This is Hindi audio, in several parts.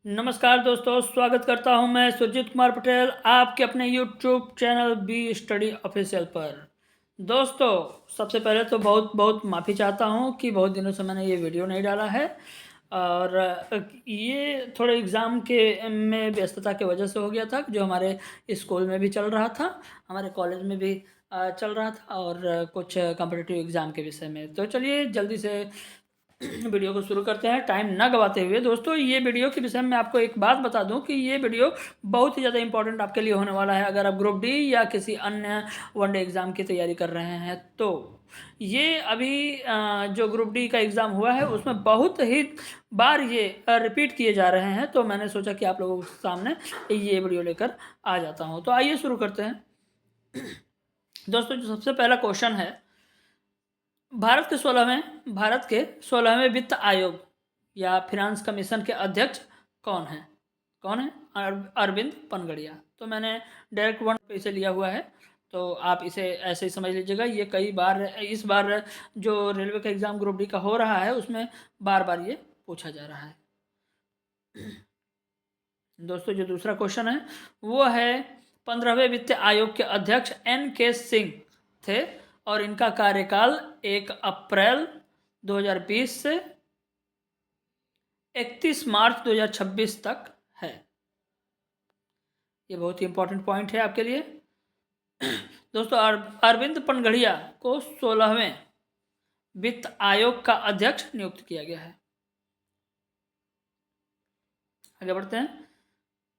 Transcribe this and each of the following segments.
नमस्कार दोस्तों, स्वागत करता हूं मैं सुरजीत कुमार पटेल आपके अपने YouTube channel B study official पर। दोस्तों, सबसे पहले तो बहुत बहुत माफ़ी चाहता हूं कि बहुत दिनों से मैंने ये वीडियो नहीं डाला है और ये थोड़े एग्ज़ाम के में व्यस्तता की वजह से हो गया था, जो हमारे स्कूल में भी चल रहा था, हमारे कॉलेज में भी चल रहा था और कुछ कॉम्पिटिटिव एग्ज़ाम के विषय में। तो चलिए जल्दी से वीडियो को शुरू करते हैं टाइम ना गवाते हुए। दोस्तों, ये वीडियो के विषय में आपको एक बात बता दूं कि ये वीडियो बहुत ही ज़्यादा इंपॉर्टेंट आपके लिए होने वाला है अगर आप ग्रुप डी या किसी अन्य वनडे एग्ज़ाम की तैयारी कर रहे हैं। तो ये अभी जो ग्रुप डी का एग्ज़ाम हुआ है उसमें बहुत ही बार ये रिपीट किए जा रहे हैं, तो मैंने सोचा कि आप लोगों के सामने ये वीडियो लेकर आ जाता हूँ। तो आइए शुरू करते हैं। दोस्तों, जो सबसे पहला क्वेश्चन है, भारत के 16वें वित्त आयोग या फिनांस कमीशन के अध्यक्ष कौन है? अरविंद पनगड़िया। तो मैंने डायरेक्ट वन पे इसे लिया हुआ है, तो आप इसे ऐसे ही समझ लीजिएगा। ये कई बार इस बार जो रेलवे का एग्ज़ाम ग्रुप डी का हो रहा है उसमें बार बार ये पूछा जा रहा है। दोस्तों, जो दूसरा क्वेश्चन है वो है 15वें वित्त आयोग के अध्यक्ष NK सिंह थे और इनका कार्यकाल 1 अप्रैल 2020 से 31 मार्च 2026 तक है। ये बहुत ही इंपॉर्टेंट पॉइंट है आपके लिए। दोस्तों, अरविंद पनगड़िया को 16वें वित्त आयोग का अध्यक्ष नियुक्त किया गया है। आगे बढ़ते हैं।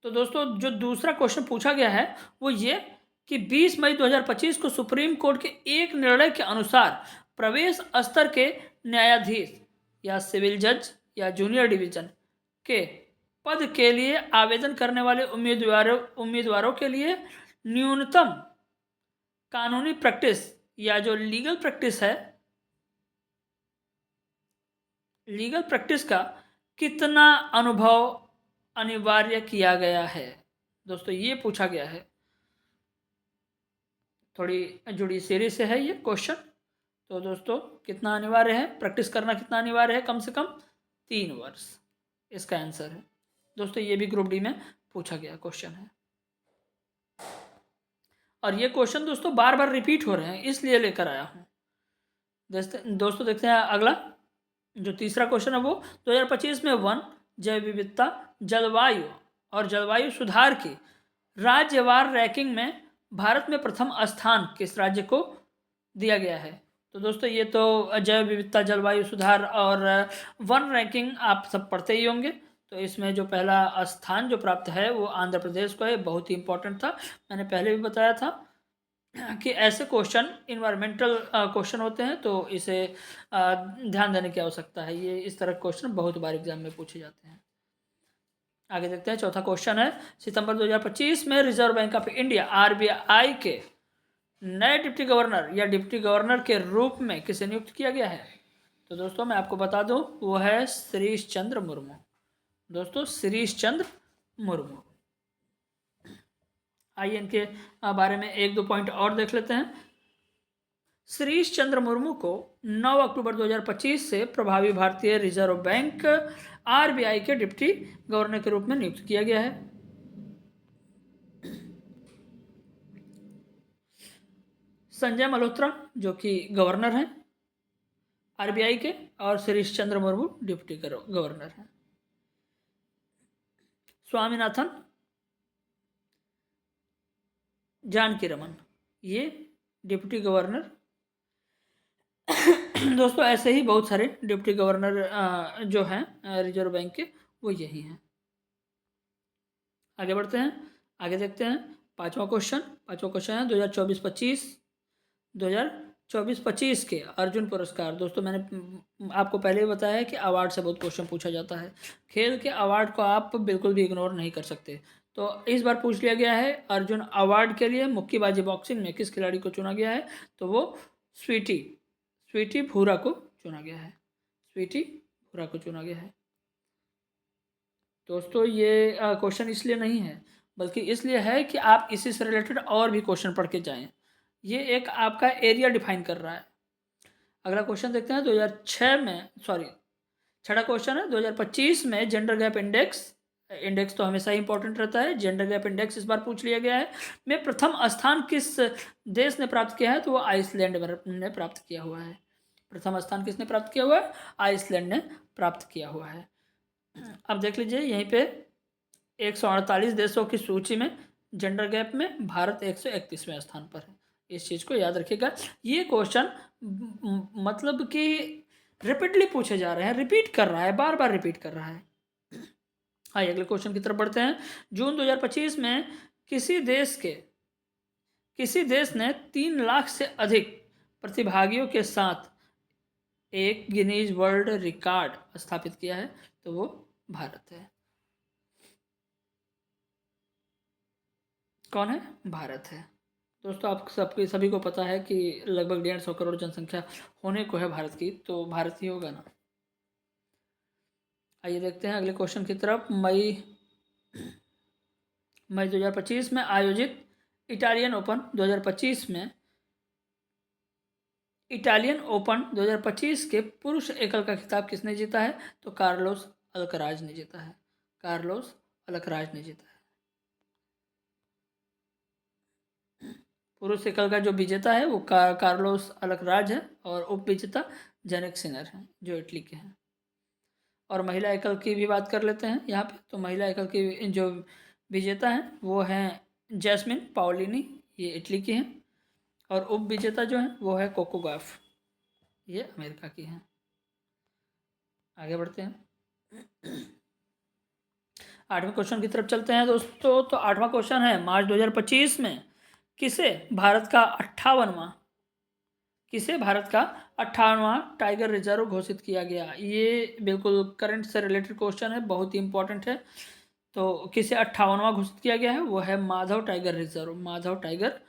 तो दोस्तों, जो दूसरा क्वेश्चन पूछा गया है वो ये कि 20 मई 2025 को सुप्रीम कोर्ट के एक निर्णय के अनुसार प्रवेश स्तर के न्यायाधीश या सिविल जज या जूनियर डिवीजन के पद के लिए आवेदन करने वाले उम्मीदवारों के लिए न्यूनतम कानूनी प्रैक्टिस या जो लीगल प्रैक्टिस का कितना अनुभव अनिवार्य किया गया है? दोस्तों, ये पूछा गया है। थोड़ी जुड़ी सीरीज से है ये क्वेश्चन। तो दोस्तों, कितना अनिवार्य है, प्रैक्टिस करना कितना अनिवार्य है? कम से कम 3 वर्ष इसका आंसर है। दोस्तों, ये भी ग्रुप डी में पूछा गया क्वेश्चन है और ये क्वेश्चन दोस्तों बार बार रिपीट हो रहे हैं, इसलिए लेकर आया हूँ। दोस्तों, देखते हैं अगला। जो तीसरा क्वेश्चन है वो 2025 में वन, जैव विविधता, जलवायु और जलवायु सुधार की राज्यवार रैंकिंग में भारत में प्रथम स्थान किस राज्य को दिया गया है? तो दोस्तों, ये तो जैव विविधता, जलवायु सुधार और वन रैंकिंग आप सब पढ़ते ही होंगे। तो इसमें जो पहला स्थान जो प्राप्त है वो आंध्र प्रदेश को है। बहुत ही इंपॉर्टेंट था, मैंने पहले भी बताया था कि ऐसे क्वेश्चन इन्वायरमेंटल क्वेश्चन होते हैं, तो इसे ध्यान देने की आवश्यकता है। ये इस तरह क्वेश्चन बहुत बार एग्जाम में पूछे जाते हैं। आगे देखते हैं। चौथा क्वेश्चन है, सितंबर 2025 में reserve bank of India RBI के नए डिप्टी गवर्नर या डिप्टी गवर्नर के रूप में किसे नियुक्त किया गया है? तो दोस्तों, मैं आपको बता दूं, वो है शिरीष चंद्र मुर्मू। दोस्तों, शिरीष चंद्र मुर्मू। आइए इनके बारे में एक दो पॉइंट और देख लेते हैं। शिरीष चंद्र मुर्मू को 9 अक्टूबर 2025 से प्रभावी भारतीय रिजर्व बैंक RBI के डिप्टी गवर्नर के रूप में नियुक्त किया गया है। संजय मल्होत्रा जो कि गवर्नर हैं RBI के, और शिरीष चंद्र मुर्मू डिप्टी गवर्नर हैं। स्वामीनाथन जानकी रमन ये डिप्टी गवर्नर। दोस्तों, ऐसे ही बहुत सारे डिप्टी गवर्नर जो हैं रिजर्व बैंक के, वो यही हैं। आगे बढ़ते हैं। आगे देखते हैं पांचवा क्वेश्चन है 2024-25 के अर्जुन पुरस्कार। दोस्तों, मैंने आपको पहले ही बताया है कि अवार्ड से बहुत क्वेश्चन पूछा जाता है। खेल के अवार्ड को आप बिल्कुल भी इग्नोर नहीं कर सकते। तो इस बार पूछ लिया गया है अर्जुन अवार्ड के लिए मुक्केबाजी बॉक्सिंग में किस खिलाड़ी को चुना गया है? तो वो स्वीटी भूरा को चुना गया है। स्वीटी भूरा को चुना गया है। दोस्तों, ये क्वेश्चन इसलिए नहीं है, बल्कि इसलिए है कि आप इसी से रिलेटेड और भी क्वेश्चन पढ़ के जाएं। ये एक आपका एरिया डिफाइन कर रहा है। अगला क्वेश्चन देखते हैं। छठा क्वेश्चन है 2025 में जेंडर गैप इंडेक्स इंडेक्स तो हमेशा ही इंपॉर्टेंट रहता है। जेंडर गैप इंडेक्स इस बार पूछ लिया गया है। में प्रथम स्थान किस देश ने प्राप्त किया है, तो वो आइसलैंड ने प्राप्त किया हुआ है। प्रथम स्थान किसने प्राप्त किया हुआ है, आइसलैंड ने प्राप्त किया हुआ है। अब देख लीजिए यहीं पे 148 देशों की सूची में जेंडर गैप में भारत 131वें स्थान पर है। इस चीज़ को याद रखिएगा। ये क्वेश्चन मतलब कि रिपीटली पूछे जा रहे हैं, रिपीट कर रहा है, बार बार रिपीट कर रहा है। हाँ, अगले क्वेश्चन की तरफ बढ़ते हैं। जून 2025 में किसी देश ने 3 लाख से अधिक प्रतिभागियों के साथ एक गिनीज वर्ल्ड रिकॉर्ड स्थापित किया है, तो वो भारत है। कौन है, भारत है। दोस्तों आप सभी को पता है कि लगभग 150 करोड़ जनसंख्या होने को है भारत की, तो भारत ही होगा ना। आइए देखते हैं अगले क्वेश्चन की तरफ। मई 2025 में आयोजित इटालियन ओपन 2025 के पुरुष एकल का खिताब किसने जीता है, तो कार्लोस अल्कराज ने जीता है। कार्लोस अल्कराज ने जीता है। पुरुष एकल का जो विजेता है वो कार्लोस अल्कराज है, और उप विजेता जेनिक सिनर हैं जो इटली के हैं। और महिला एकल की भी बात कर लेते हैं यहाँ पे। तो महिला एकल की जो विजेता हैं वो हैं जैस्मिन पाओलिनी, ये इटली की हैं। और उप विजेता जो है वो है कोको गॉफ, ये अमेरिका की हैं। आगे बढ़ते हैं, 8वें क्वेश्चन की तरफ चलते हैं दोस्तों। तो 8वां क्वेश्चन है, मार्च 2025 में किसे भारत का 58वां टाइगर रिजर्व घोषित किया गया। ये बिल्कुल करंट से रिलेटेड क्वेश्चन है, बहुत ही इंपॉर्टेंट है। तो किसे 58वां घोषित किया गया है, वो है Madhav tiger reserve. Madhav tiger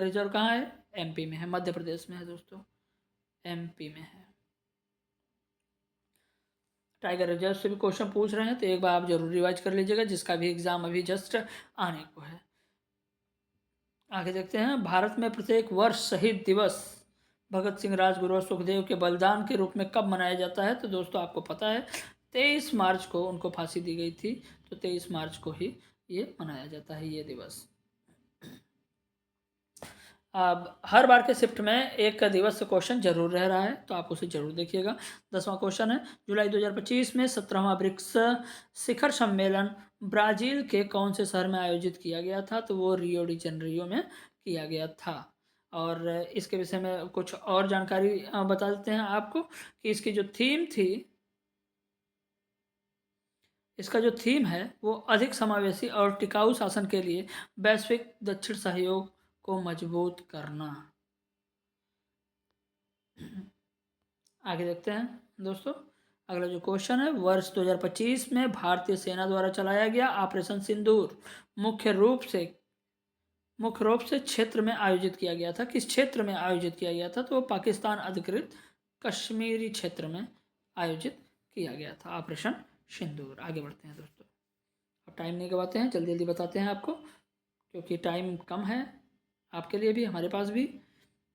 reserve कहाँ है, एमपी में है, मध्य प्रदेश में है दोस्तों, एमपी में है। टाइगर रिजर्व से भी क्वेश्चन पूछ रहे हैं, तो एक बार आप जरूर रिवाइज कर लीजिएगा, जिसका भी एग्जाम अभी जस्ट आने को है। आगे देखते हैं, भारत में प्रत्येक वर्ष शहीद दिवस भगत सिंह, राजगुरु और सुखदेव के बलिदान के रूप में कब मनाया जाता है, तो दोस्तों आपको पता है 23 मार्च को उनको फांसी दी गई थी, तो 23 मार्च को ही ये मनाया जाता है ये दिवस। अब हर बार के शिफ्ट में एक का दिवस से क्वेश्चन जरूर रह रहा है, तो आप उसे जरूर देखिएगा। 10वां क्वेश्चन है, जुलाई 2025 में 17वां ब्रिक्स शिखर सम्मेलन ब्राजील के कौन से शहर में आयोजित किया गया था, तो वो रियो डी जेनेरियो में किया गया था। और इसके विषय में कुछ और जानकारी बता देते हैं आपको कि इसकी जो थीम थी, इसका जो थीम है वो अधिक समावेशी और टिकाऊ शासन के लिए वैश्विक दक्षिण सहयोग को मजबूत करना। आगे देखते हैं दोस्तों, अगला जो क्वेश्चन है, वर्ष 2025 में भारतीय सेना द्वारा चलाया गया ऑपरेशन सिंदूर मुख्य रूप से क्षेत्र में आयोजित किया गया था। किस क्षेत्र में आयोजित किया गया था, तो वो पाकिस्तान अधिकृत कश्मीरी क्षेत्र में आयोजित किया गया था ऑपरेशन सिंदूर। आगे बढ़ते हैं दोस्तों, अब टाइम नहीं गवाते हैं, जल्दी जल्दी बताते हैं आपको, क्योंकि टाइम कम है आपके लिए भी, हमारे पास भी।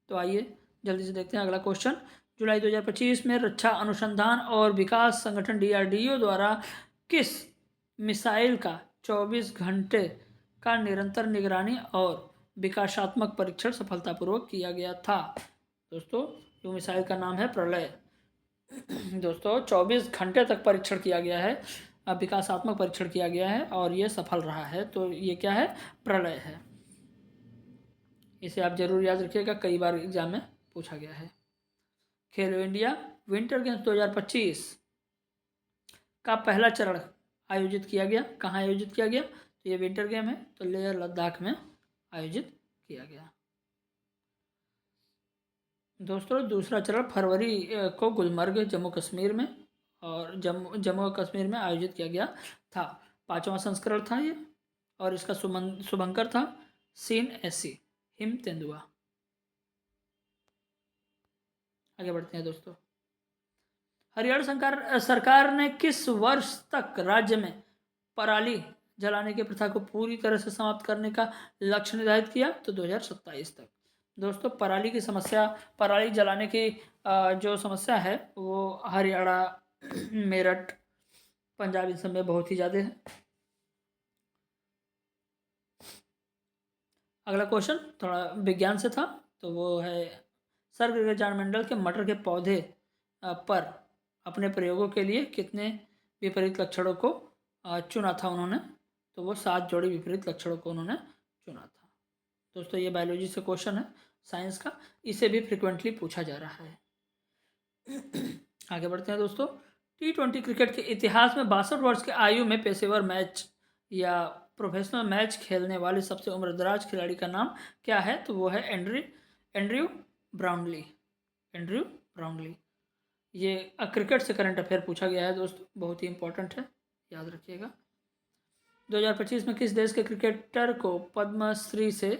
तो आइए जल्दी से देखते हैं अगला क्वेश्चन। जुलाई 2025 में रक्षा अनुसंधान और विकास संगठन DRDO द्वारा किस मिसाइल का 24 घंटे का निरंतर निगरानी और विकासात्मक परीक्षण सफलतापूर्वक किया गया था, दोस्तों जो मिसाइल का नाम है प्रलय। दोस्तों 24 घंटे तक परीक्षण किया गया है, विकासात्मक परीक्षण किया गया है और ये सफल रहा है, तो ये क्या है, प्रलय है। इसे आप जरूर याद रखिएगा, कई बार एग्जाम में पूछा गया है। खेलो इंडिया विंटर गेम्स 2025 का पहला चरण आयोजित किया गया, कहाँ आयोजित किया गया, तो ये विंटर गेम है, तो लेह लद्दाख में आयोजित किया गया। दोस्तों दूसरा चरण फरवरी को गुलमर्ग जम्मू कश्मीर में और जम्मू कश्मीर में आयोजित किया गया था। 5वां संस्करण था ये, और इसका शुभंकर था सीन एसी हिम तेंदुआ। आगे बढ़ते हैं दोस्तों, हरियाणा सरकार ने किस वर्ष तक राज्य में पराली जलाने की प्रथा को पूरी तरह से समाप्त करने का लक्ष्य निर्धारित किया, तो 2027 तक। दोस्तों पराली जलाने की जो समस्या है वो हरियाणा, मेरठ, पंजाब इन सब में बहुत ही ज़्यादा है। अगला क्वेश्चन थोड़ा विज्ञान से था, तो वो है सर गगनयान मंडल के मटर के पौधे पर अपने प्रयोगों के लिए कितने विपरीत लक्षणों को चुना था उन्होंने, तो वो 7 जोड़ी विपरीत लक्षणों को उन्होंने चुना था। दोस्तों ये बायोलॉजी से क्वेश्चन है, साइंस का, इसे भी फ्रिक्वेंटली पूछा जा रहा है। आगे बढ़ते हैं दोस्तों। T20 क्रिकेट के इतिहास में 62 वर्ष की आयु में पेशेवर मैच या प्रोफेशनल मैच खेलने वाले सबसे उम्रदराज खिलाड़ी का नाम क्या है, तो वो है एंड्रयू ब्राउनली। Andrew Brownlee. ये क्रिकेट से करंट अफेयर पूछा गया है दोस्तों, बहुत ही इंपॉर्टेंट है, याद रखिएगा। 2025 में किस देश के क्रिकेटर को पद्मश्री से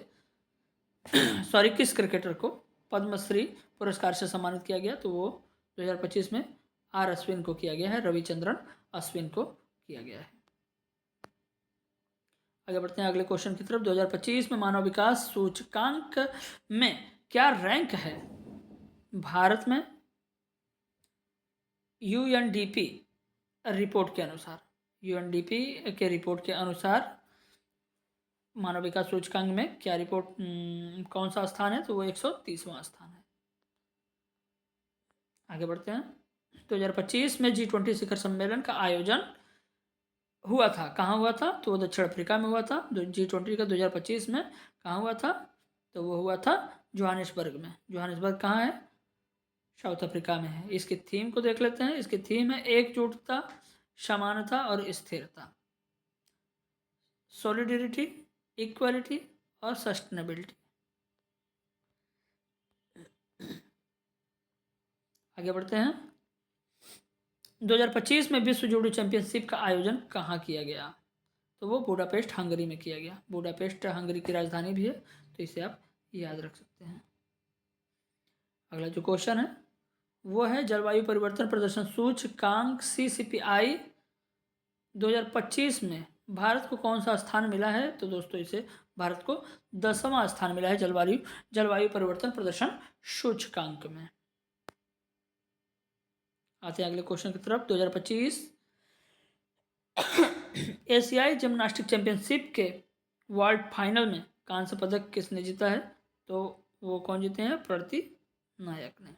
किस क्रिकेटर को पद्मश्री पुरस्कार से सम्मानित किया गया, तो वो 2025 में आर अश्विन को किया गया है, रविचंद्रन अश्विन को किया गया है। आगे बढ़ते हैं अगले क्वेश्चन की तरफ। 2025 में मानव विकास सूचकांक में क्या रैंक है भारत में यूएनडीपी रिपोर्ट के अनुसार? यूएनडीपी के रिपोर्ट के अनुसार मानव विकास सूचकांक में क्या रिपोर्ट कौन सा स्थान है, तो वो 130वां स्थान है। आगे बढ़ते हैं। 2025 में G20 शिखर सम्मेलन का आयोजन हुआ था, कहाँ हुआ था, तो वो दक्षिण अफ्रीका में हुआ था। G20 का 2025 में कहाँ हुआ था, तो वो हुआ था जोहानिसबर्ग में। जोहानिसबर्ग कहाँ है, साउथ अफ्रीका में है। इसकी थीम को देख लेते हैं। इसकी थीम है एकजुटता, समानता और स्थिरता, सॉलिडरिटी, इक्वालिटी और सस्टेनेबिलिटी। आगे बढ़ते हैं। 2025 में विश्व जूडो चैंपियनशिप का आयोजन कहाँ किया गया, तो वो बुडापेस्ट हंगरी में किया गया। बुडापेस्ट हंगरी की राजधानी भी है, तो इसे आप याद रख सकते हैं। अगला जो क्वेश्चन है वो है जलवायु परिवर्तन प्रदर्शन सूचकांक CCPI 2025 में भारत को कौन सा स्थान मिला है, तो दोस्तों इसे भारत को 10वां स्थान मिला है जलवायु परिवर्तन प्रदर्शन सूचकांक में। आते हैं अगले क्वेश्चन की तरफ। 2025 एशियाई जिम्नास्टिक चैंपियनशिप के वर्ल्ड फाइनल में कांस्य पदक किसने जीता है, तो वो कौन जीते हैं, प्रणति नायक ने।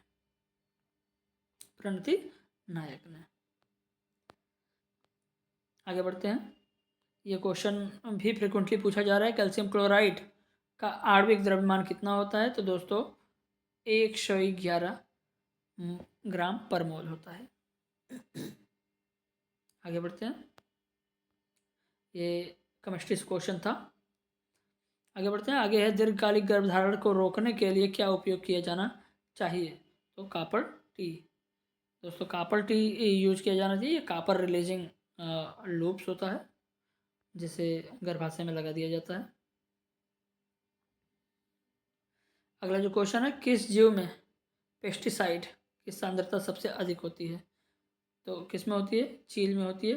प्रणति नायक ने। आगे बढ़ते हैं। ये क्वेश्चन भी फ्रिक्वेंटली पूछा जा रहा है। कैल्शियम क्लोराइड का आणविक द्रव्यमान कितना होता है, तो दोस्तों 111 ग्राम पर मोल होता है। आगे बढ़ते हैं। ये केमिस्ट्री से क्वेश्चन था। आगे बढ़ते हैं। आगे है दीर्घकालिक गर्भधारण को रोकने के लिए क्या उपयोग किया जाना चाहिए, तो कापर टी। दोस्तों कापर टी यूज किया जाना चाहिए। कापर रिलीजिंग लूप्स होता है जिसे गर्भाशय में लगा दिया जाता है। अगला जो क्वेश्चन है किस जीव में पेस्टिसाइड की सांद्रता सबसे अधिक होती है, तो किस में होती है, चील में होती है।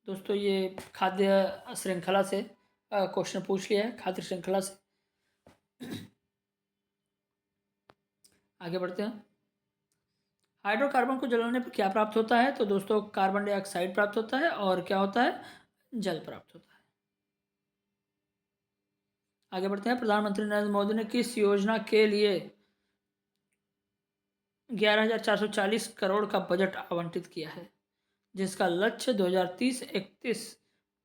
दोस्तों ये खाद्य श्रृंखला से क्वेश्चन पूछ लिया है, खाद्य श्रृंखला से। आगे बढ़ते हैं। हाइड्रोकार्बन को जलाने पर क्या प्राप्त होता है, तो दोस्तों कार्बन डाइऑक्साइड प्राप्त होता है और क्या होता है, जल प्राप्त होता है। आगे बढ़ते हैं। प्रधानमंत्री नरेंद्र मोदी ने किस योजना के लिए 11,440 करोड़ का बजट आवंटित किया है, जिसका लक्ष्य 2030-31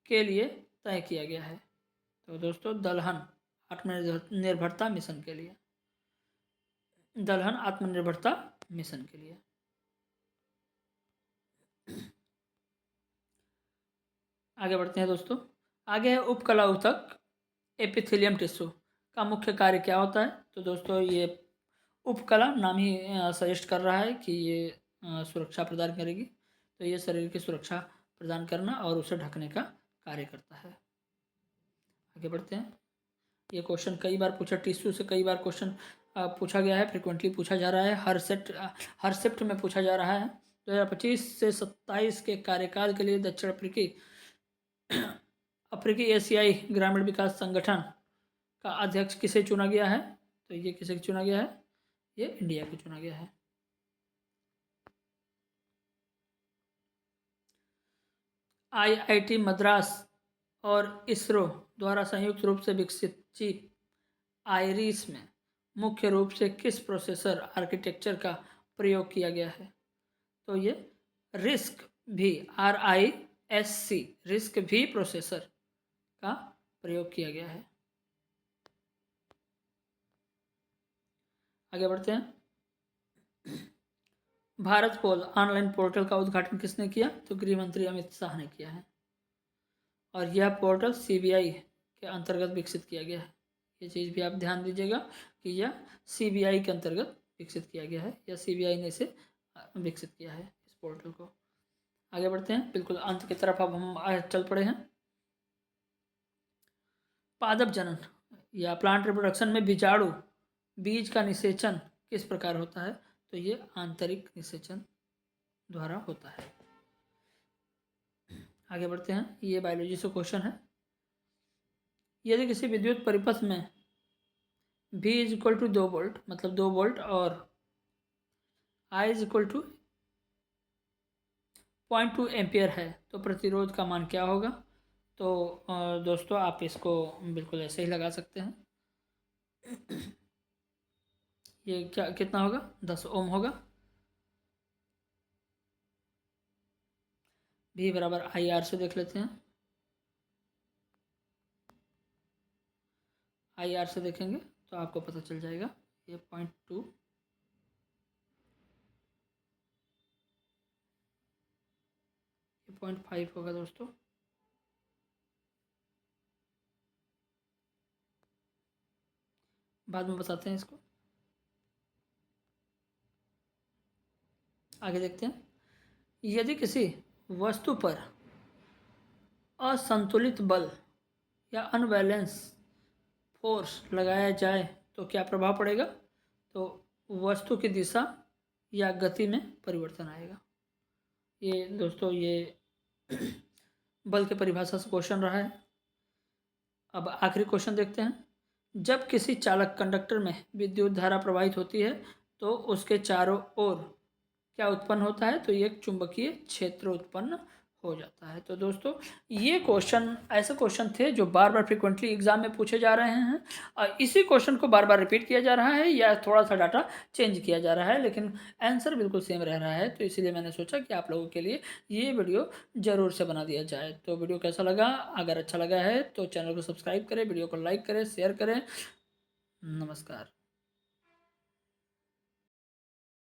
के लिए तय किया गया है, तो दोस्तों दलहन आत्मनिर्भरता मिशन के लिए। दलहन आत्मनिर्भरता मिशन के लिए। आगे बढ़ते हैं दोस्तों। आगे है उपकला ऊतक एपिथेलियम टिश्यू का मुख्य कार्य क्या होता है, तो दोस्तों ये उपकला नाम ही सजेस्ट कर रहा है कि ये सुरक्षा प्रदान करेगी, तो ये शरीर की सुरक्षा प्रदान करना और उसे ढकने का कार्य करता है। आगे बढ़ते हैं। ये क्वेश्चन कई बार पूछा, टिश्यू से कई बार क्वेश्चन पूछा गया है, फ्रिक्वेंटली पूछा जा रहा है, हर शिफ्ट में पूछा जा रहा है। 2025 से 27 के कार्यकाल के लिए दक्षिण अफ्रीकी एशियाई ग्रामीण विकास संगठन का अध्यक्ष किसे चुना गया है, तो ये किसे चुना गया है, ये इंडिया को चुना गया है। IIT मद्रास और इसरो द्वारा संयुक्त रूप से विकसित चिप आइरिस में मुख्य रूप से किस प्रोसेसर आर्किटेक्चर का प्रयोग किया गया है? तो ये रिस्क भी RISC रिस्क भी प्रोसेसर का प्रयोग किया गया है। आगे बढ़ते हैं। भारत पोल ऑनलाइन पोर्टल का उद्घाटन किसने किया? तो गृह मंत्री अमित शाह ने किया है और यह पोर्टल CBI के अंतर्गत विकसित किया गया है। ये चीज़ भी आप ध्यान दीजिएगा कि यह CBI के अंतर्गत विकसित किया गया है या CBI ने इसे विकसित किया है इस पोर्टल को। आगे बढ़ते हैं, बिल्कुल अंत की तरफ अब हम चल पड़े हैं। पादप जनन या प्लांट रिप्रोडक्शन में बीजाणु बीज का निषेचन किस प्रकार होता है? तो ये आंतरिक निषेचन द्वारा होता है। आगे बढ़ते हैं, ये बायोलॉजी से क्वेश्चन है। यदि किसी विद्युत परिपथ में V = 2 वोल्ट मतलब 2 वोल्ट और I = 0.2 एम्पियर है तो प्रतिरोध का मान क्या होगा? तो दोस्तों आप इसको बिल्कुल ऐसे ही लगा सकते हैं। ये क्या कितना होगा? 10 ओम होगा। V = IR से देख लेते हैं। IR से देखेंगे तो आपको पता चल जाएगा। ये 0.2 0.5 होगा दोस्तों। बाद में बताते हैं इसको। आगे देखते हैं। यदि किसी वस्तु पर असंतुलित बल या अनबैलेंस फोर्स लगाया जाए तो क्या प्रभाव पड़ेगा? तो वस्तु की दिशा या गति में परिवर्तन आएगा। ये दोस्तों ये बल के परिभाषा से क्वेश्चन रहा है। अब आखिरी क्वेश्चन देखते हैं। जब किसी चालक कंडक्टर में विद्युत धारा प्रवाहित होती है तो उसके चारों ओर क्या उत्पन्न होता है? तो ये एक चुंबकीय क्षेत्र उत्पन्न हो जाता है। तो दोस्तों ये क्वेश्चन ऐसे क्वेश्चन थे जो बार बार फ्रिक्वेंटली एग्जाम में पूछे जा रहे हैं और इसी क्वेश्चन को बार बार रिपीट किया जा रहा है या थोड़ा सा डाटा चेंज किया जा रहा है, लेकिन आंसर बिल्कुल सेम रह रहा है। तो इसीलिए मैंने सोचा कि आप लोगों के लिए ये वीडियो ज़रूर से बना दिया जाए। तो वीडियो कैसा लगा? अगर अच्छा लगा है तो चैनल को सब्सक्राइब करें, वीडियो को लाइक करें, शेयर करें। नमस्कार।